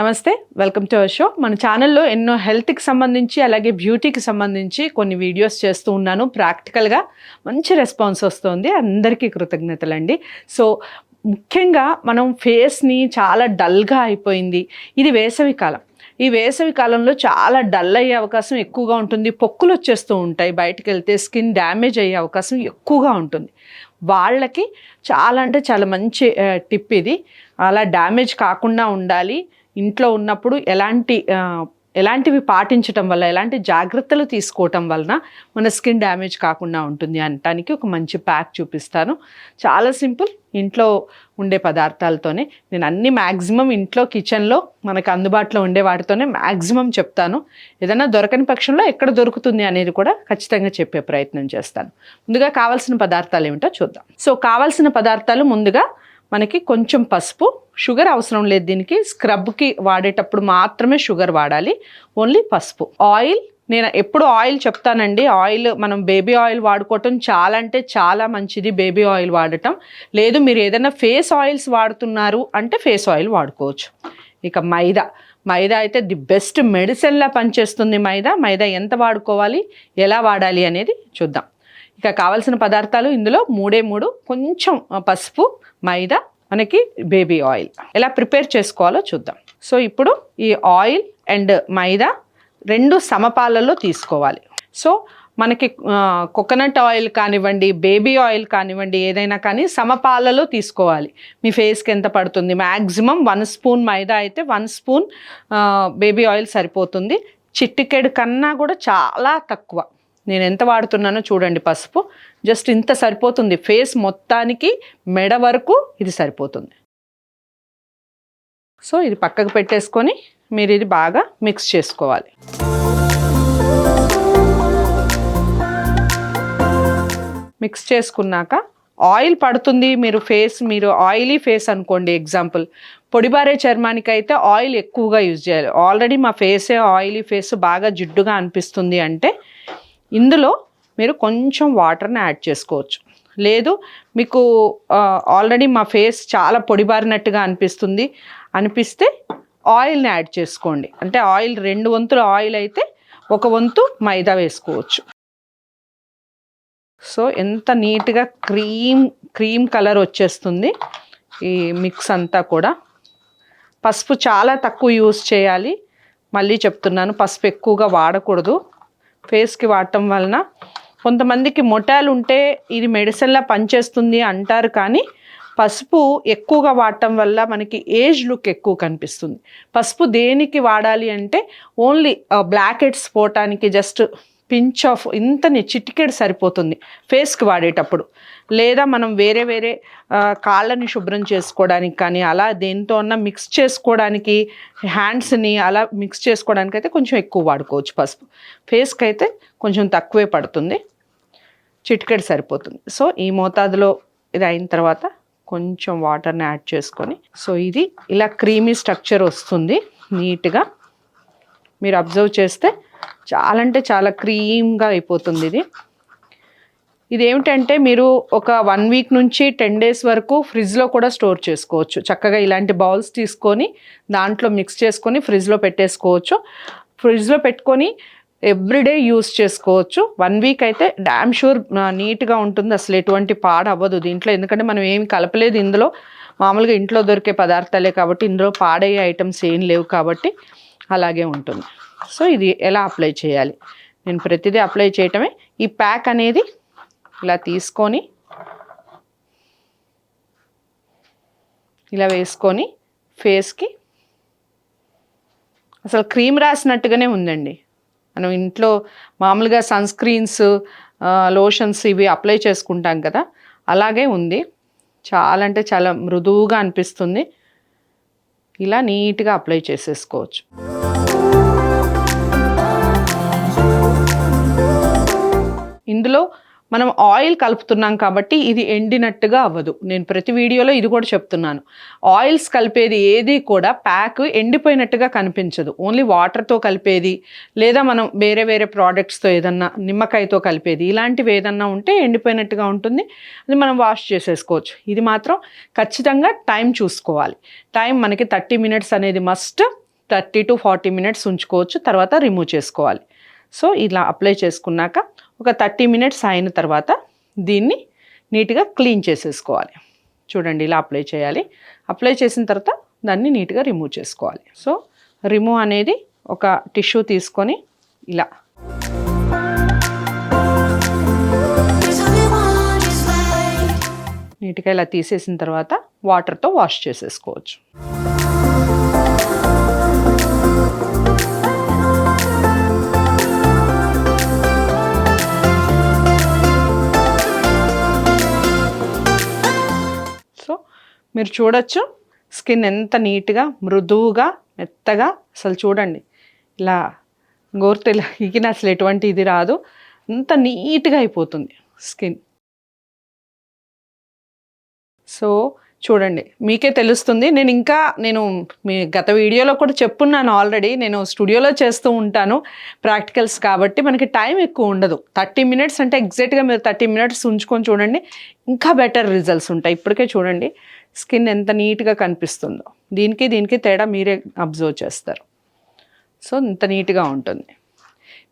నమస్తే, welcome to our show. మన ఛానల్లో ఎన్నో హెల్త్కి సంబంధించి అలాగే బ్యూటీకి సంబంధించి కొన్ని వీడియోస్ చేస్తూ ఉన్నాను. ప్రాక్టికల్గా మంచి రెస్పాన్స్ వస్తుంది. అందరికీ కృతజ్ఞతలండి. సో ముఖ్యంగా మనం ఫేస్ని చాలా డల్గా అయిపోయింది. ఇది వేసవి కాలం. ఈ వేసవి కాలంలో చాలా డల్ అయ్యే అవకాశం ఎక్కువగా ఉంటుంది. పొక్కులు వచ్చేస్తూ ఉంటాయి. బయటకు వెళ్తే స్కిన్ డ్యామేజ్ అయ్యే అవకాశం ఎక్కువగా ఉంటుంది. వాళ్ళకి చాలా అంటే చాలా మంచి టిప్ ఇది. అలా డ్యామేజ్ కాకుండా ఉండాలి. ఇంట్లో ఉన్నప్పుడు ఎలాంటివి పాటించటం వల్ల, ఎలాంటి జాగ్రత్తలు తీసుకోవటం వలన మన స్కిన్ డ్యామేజ్ కాకుండా ఉంటుంది అనటానికి ఒక మంచి ప్యాక్ చూపిస్తాను. చాలా సింపుల్, ఇంట్లో ఉండే పదార్థాలతోనే. నేను అన్ని మ్యాక్సిమం ఇంట్లో కిచెన్లో మనకు అందుబాటులో ఉండే వాటితోనే మ్యాక్సిమం చెప్తాను. ఏదైనా దొరకని పక్షంలో ఎక్కడ దొరుకుతుంది అనేది కూడా ఖచ్చితంగా చెప్పే ప్రయత్నం చేస్తాను. ముందుగా కావాల్సిన పదార్థాలు ఏమిటో చూద్దాం. సో కావాల్సిన పదార్థాలు ముందుగా మనకి కొంచెం పసుపు. షుగర్ అవసరం లేదు దీనికి. స్క్రబ్కి వాడేటప్పుడు మాత్రమే షుగర్ వాడాలి. ఓన్లీ పసుపు. ఆయిల్, నేను ఎప్పుడు ఆయిల్ చెప్తానండి. ఆయిల్ మనం బేబీ ఆయిల్ వాడుకోవటం చాలా అంటే చాలా మంచిది. బేబీ ఆయిల్ వాడటం లేదు, మీరు ఏదైనా ఫేస్ ఆయిల్స్ వాడుతున్నారు అంటే ఫేస్ ఆయిల్ వాడుకోవచ్చు. ఇక మైదా అయితే ది బెస్ట్ మెడిసిన్లా పనిచేస్తుంది. మైదా ఎంత వాడుకోవాలి, ఎలా వాడాలి అనేది చూద్దాం. ఇక కావాల్సిన పదార్థాలు ఇందులో మూడే మూడు. కొంచెం పసుపు, మైదా, మనకి బేబీ ఆయిల్. ఎలా ప్రిపేర్ చేసుకోవాలో చూద్దాం. సో ఇప్పుడు ఈ ఆయిల్ అండ్ మైదా రెండు సమపాలలో తీసుకోవాలి. సో మనకి కోకోనట్ ఆయిల్ కానివ్వండి, బేబీ ఆయిల్ కానివ్వండి, ఏదైనా కానీ సమపాలలో తీసుకోవాలి. మీ ఫేస్కి ఎంత పడుతుంది, మ్యాక్సిమం 1 స్పూన్ మైదా అయితే 1 స్పూన్ బేబీ ఆయిల్ సరిపోతుంది. చిటికెడు కన్నా కూడా చాలా తక్కువ. నేను ఎంత వాడుతున్నానో చూడండి. పసుపు జస్ట్ ఇంత సరిపోతుంది. ఫేస్ మొత్తానికి మెడ వరకు ఇది సరిపోతుంది. సో ఇది పక్కకు పెట్టేసుకొని మీరు ఇది బాగా మిక్స్ చేసుకోవాలి. మిక్స్ చేసుకున్నాక ఆయిల్ పడుతుంది. మీరు ఆయిలీ ఫేస్ అనుకోండి, ఎగ్జాంపుల్. పొడిబారే చర్మానికి అయితే ఆయిల్ ఎక్కువగా యూజ్ చేయాలి. ఆల్రెడీ మా ఫేసే ఆయిలీ ఫేస్, బాగా జిడ్డుగా అనిపిస్తుంది అంటే ఇందులో మీరు కొంచెం వాటర్ని యాడ్ చేసుకోవచ్చు. లేదు మీకు ఆల్రెడీ మా ఫేస్ చాలా పొడిబారినట్టుగా అనిపిస్తే ఆయిల్ని యాడ్ చేసుకోండి. అంటే ఆయిల్ 2 వంతుల ఆయిల్ అయితే 1 వంతు మైదా వేసుకోవచ్చు. సో ఎంత నీట్గా క్రీమ్ కలర్ వచ్చేస్తుంది ఈ మిక్స్ అంతా కూడా. పసుపు చాలా తక్కువ యూజ్ చేయాలి. మళ్ళీ చెప్తున్నాను, పసుపు ఎక్కువగా వాడకూడదు. ఫేస్కి వాడటం వలన కొంతమందికి మొటాలు ఉంటే ఇది మెడిసిన్లా పనిచేస్తుంది అంటారు, కానీ పసుపు ఎక్కువగా వాడటం వల్ల మనకి ఏజ్ లుక్ ఎక్కువ కనిపిస్తుంది. పసుపు దేనికి వాడాలి అంటే ఓన్లీ బ్లాక్ హెడ్స్ పోవటానికి జస్ట్ పించ్ ఆఫ్ ఇంతని చిటికెడు సరిపోతుంది ఫేస్కి వాడేటప్పుడు. లేదా మనం వేరే కాళ్ళని శుభ్రం చేసుకోవడానికి కానీ, అలా దేంతో అన్నా మిక్స్ చేసుకోవడానికి, హ్యాండ్స్ని అలా మిక్స్ చేసుకోవడానికి అయితే కొంచెం ఎక్కువ వాడుకోవచ్చు పసుపు. ఫేస్కి అయితే కొంచెం తక్కువే పడుతుంది, చిటికెడు సరిపోతుంది. సో ఈ మోతాదులో ఇది అయిన తర్వాత కొంచెం వాటర్ని యాడ్ చేసుకొని, సో ఇది ఇలా క్రీమీ స్ట్రక్చర్ వస్తుంది నీట్గా. మీరు అబ్జర్వ్ చేస్తే చాలా అంటే చాలా క్రీమ్గా అయిపోతుంది. ఇది ఏమిటంటే మీరు ఒక 1 వీక్ నుంచి 10 డేస్ వరకు ఫ్రిడ్జ్లో కూడా స్టోర్ చేసుకోవచ్చు. చక్కగా ఇలాంటి బౌల్స్ తీసుకొని దాంట్లో మిక్స్ చేసుకొని ఫ్రిడ్జ్లో పెట్టేసుకోవచ్చు. ఫ్రిడ్జ్లో పెట్టుకొని ఎవ్రీడే యూస్ చేసుకోవచ్చు. 1 వీక్ అయితే డ్యామ్ షూర్ నీట్గా ఉంటుంది. అసలు ఎటువంటి పాడు అవ్వదు దీంట్లో, ఎందుకంటే మనం ఏమి కలపలేదు ఇందులో. మామూలుగా ఇంట్లో దొరికే పదార్థాలే కాబట్టి ఇందులో పాడయ్యే ఐటమ్స్ ఏం లేవు కాబట్టి అలాగే ఉంటుంది. సో ఇది ఎలా అప్లై చేయాలి, నేను ప్రతిదీ అప్లై చేయటమే. ఈ ప్యాక్ అనేది ఇలా తీసుకొని ఇలా వేసుకొని ఫేస్కి అసలు క్రీమ్ రాసినట్టుగానే ఉందండి. మనం ఇంట్లో మామూలుగా సన్ స్క్రీన్స్, లోషన్స్ ఇవి అప్లై చేసుకుంటాం కదా, అలాగే ఉంది. చాలా అంటే చాలా మృదువుగా అనిపిస్తుంది. ఇలా నీట్గా అప్లై చేసేసుకోవచ్చు. ఇందులో మనం ఆయిల్ కలుపుతున్నాం కాబట్టి ఇది ఎండినట్టుగా అవ్వదు. నేను ప్రతి వీడియోలో ఇది కూడా చెప్తున్నాను. ఆయిల్స్ కలిపేది ఏది కూడా ప్యాక్ ఎండిపోయినట్టుగా కనిపించదు. ఓన్లీ వాటర్తో కలిపేది, లేదా మనం వేరే ప్రోడక్ట్స్తో ఏదన్నా నిమ్మకాయతో కలిపేది, ఇలాంటివి ఏదన్నా ఉంటే ఎండిపోయినట్టుగా ఉంటుంది. అది మనం వాష్ చేసేసుకోవచ్చు. ఇది మాత్రం ఖచ్చితంగా టైం చూసుకోవాలి. టైం మనకి 30 మినిట్స్ అనేది మస్ట్. 30 to 40 మినిట్స్ ఉంచుకోవచ్చు, తర్వాత రిమూవ్ చేసుకోవాలి. సో ఇలా అప్లై చేసుకున్నాక ఒక 30 మినిట్స్ అయిన తర్వాత దీన్ని నీట్గా క్లీన్ చేసేసుకోవాలి. చూడండి ఇలా అప్లై చేయాలి. అప్లై చేసిన తర్వాత దాన్ని నీట్గా రిమూవ్ చేసుకోవాలి. సో రిమూవ్ అనేది ఒక టిష్యూ తీసుకొని ఇలా నీట్గా ఇలా తీసేసిన తర్వాత వాటర్తో వాష్ చేసేసుకోవచ్చు. సో మీరు చూడొచ్చు స్కిన్ ఎంత నీట్గా మృదువుగా మెత్తగా, అసలు చూడండి ఇలా గోరుతో ఇలా ఇగిన అసలు ఎటువంటి ఇది రాదు, అంత నీట్గా అయిపోతుంది స్కిన్. సో చూడండి మీకే తెలుస్తుంది. నేను మీ గత వీడియోలో కూడా చెప్పున్నాను ఆల్రెడీ, నేను స్టూడియోలో చేస్తూ ఉంటాను ప్రాక్టికల్స్ కాబట్టి మనకి టైం ఎక్కువ ఉండదు. 30 మినిట్స్ అంటే ఎగ్జాక్ట్గా మీరు 30 మినిట్స్ ఉంచుకొని చూడండి, ఇంకా బెటర్ రిజల్ట్స్ ఉంటాయి. ఇప్పటికే చూడండి స్కిన్ ఎంత నీట్గా కనిపిస్తుందో, దీనికి తేడా మీరే అబ్జర్వ్ చేస్తారు. సో ఇంత నీట్గా ఉంటుంది.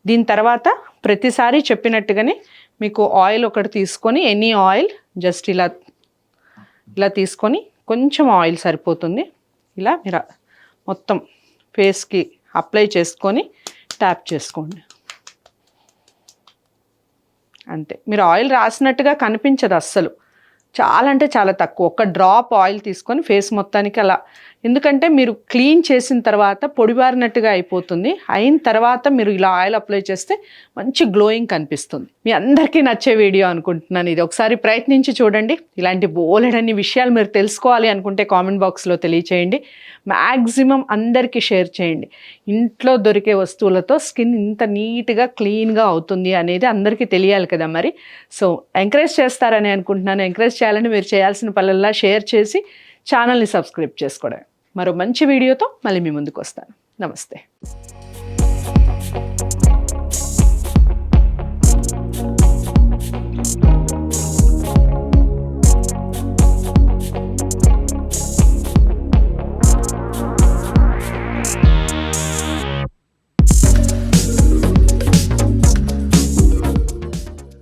దీని తర్వాత ప్రతిసారి చెప్పినట్టుగానే మీకు ఆయిల్ ఒకటి తీసుకొని, ఎనీ ఆయిల్ జస్ట్ ఇలా తీసుకొని, కొంచెం ఆయిల్ సరిపోతుంది, ఇలా మీరు మొత్తం ఫేస్కి అప్లై చేసుకొని ట్యాప్ చేసుకోండి. అంతే. మీరు ఆయిల్ రాసినట్టుగా కనిపించదు అస్సలు, చాలా అంటే చాలా తక్కువ. ఒక డ్రాప్ ఆయిల్ తీసుకొని ఫేస్ మొత్తానికి అలా, ఎందుకంటే మీరు క్లీన్ చేసిన తర్వాత పొడిబారినట్టుగా అయిపోతుంది. అయిన తర్వాత మీరు ఇలా ఆయిల్ అప్లై చేస్తే మంచి గ్లోయింగ్ కనిపిస్తుంది. మీ అందరికీ నచ్చే వీడియో అనుకుంటున్నాను ఇది. ఒకసారి ప్రయత్నించి చూడండి. ఇలాంటి బోలెడన్ని విషయాలు మీరు తెలుసుకోవాలి అనుకుంటే కామెంట్ బాక్స్లో తెలియచేయండి. మ్యాక్సిమం అందరికీ షేర్ చేయండి. ఇంట్లో దొరికే వస్తువులతో స్కిన్ ఇంత నీట్గా క్లీన్గా అవుతుంది అనేది అందరికీ తెలియాలి కదా మరి. సో ఎంకరేజ్ చేస్తారని అనుకుంటున్నాను. ఎంకరేజ్ చేయాలని మీరు చేయాల్సిన పనులల్లా షేర్ చేసి ఛానల్ని సబ్స్క్రైబ్ చేసుకోవడం. మరో మంచి వీడియోతో మళ్ళీ మీ ముందుకు వస్తాను. నమస్తే.